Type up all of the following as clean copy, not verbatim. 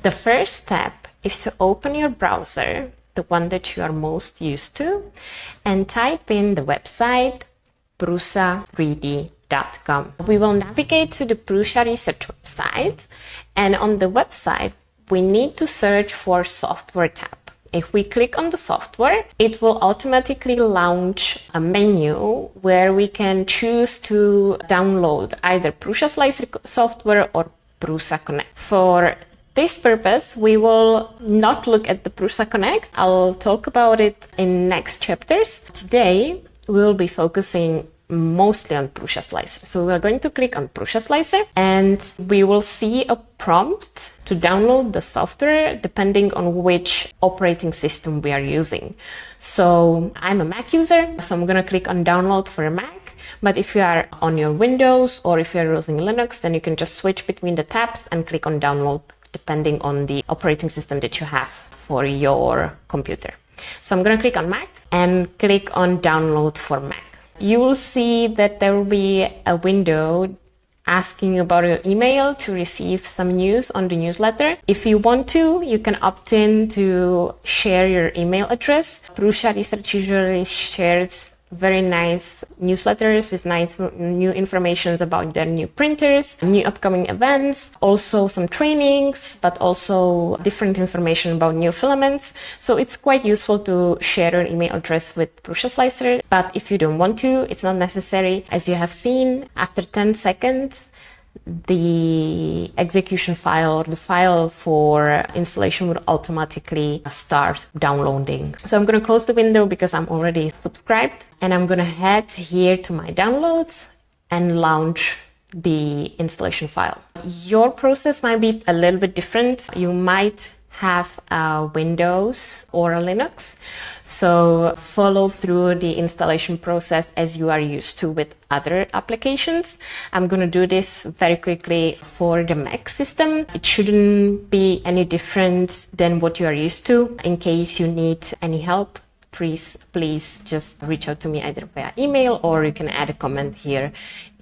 The first step is to open your browser, the one that you are most used to, and type in the website Prusa3D.com. We will navigate to the Prusa research website, and on the website we need to search for software tab. If we click on the software, it will automatically launch a menu where we can choose to download either Prusa Slicer software or Prusa Connect. For this purpose, we will not look at the Prusa Connect. I'll talk about it in next chapters. Today, we will be focusing mostly on Prusa Slicer. So we're going to click on Prusa Slicer and we will see a prompt to download the software depending on which operating system we are using. So I'm a Mac user, so I'm going to click on download for a Mac. But if you are on your Windows or if you're using Linux, then you can just switch between the tabs and click on download depending on the operating system that you have for your computer. So I'm going to click on Mac and click on download for Mac. You will see that there will be a window asking about your email to receive some news on the newsletter. If you want to, you can opt in to share your email address. Prusa Research usually shares very nice newsletters with nice new information about their new printers, new upcoming events, also some trainings, but also different information about new filaments. So it's quite useful to share your email address with Prusa Slicer. But if you don't want to, it's not necessary. As you have seen, after 10 seconds, the execution file or the file for installation would automatically start downloading. So I'm going to close the window because I'm already subscribed, and I'm going to head here to my downloads and launch the installation file. Your process might be a little bit different. You might have a Windows or a Linux. So follow through the installation process as you are used to with other applications. I'm going to do this very quickly for the Mac system. It shouldn't be any different than what you are used to. In case you need any help, please just reach out to me either via email or you can add a comment here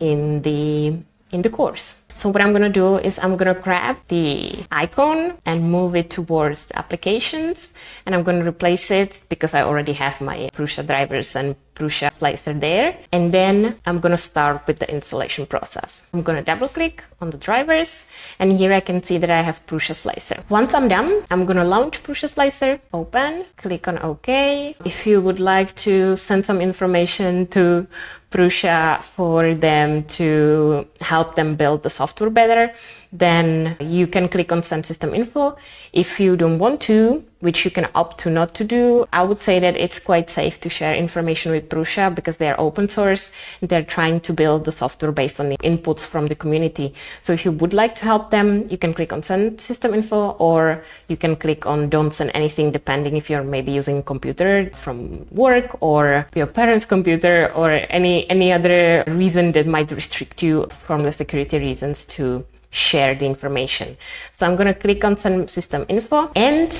in the course. So what I'm going to do is I'm going to grab the icon and move it towards the applications, and I'm going to replace it because I already have my Prusa drivers and Prusa Slicer there. And then I'm going to start with the installation process. I'm going to double click on the drivers, and here I can see that I have Prusa Slicer. Once I'm done, I'm going to launch Prusa Slicer, open, click on OK. If you would like to send some information to Prusa for them to help them build the software better, then you can click on send system info. If you don't want to, which you can opt to not to do, I would say that it's quite safe to share information with Prusa because they are open source. They're trying to build the software based on the inputs from the community. So if you would like to help them, you can click on send system info, or you can click on don't send anything, depending if you're maybe using a computer from work or your parents' computer or any other reason that might restrict you from the security reasons to share the information. So I'm going to click on send system info, and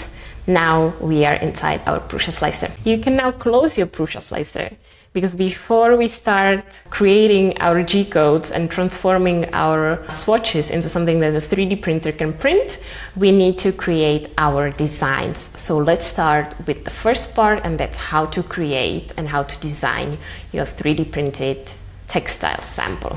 now we are inside our Prusa Slicer. You can now close your Prusa Slicer because before we start creating our G-codes and transforming our swatches into something that a 3D printer can print, we need to create our designs. So let's start with the first part, and that's how to create and how to design your 3D printed textile sample.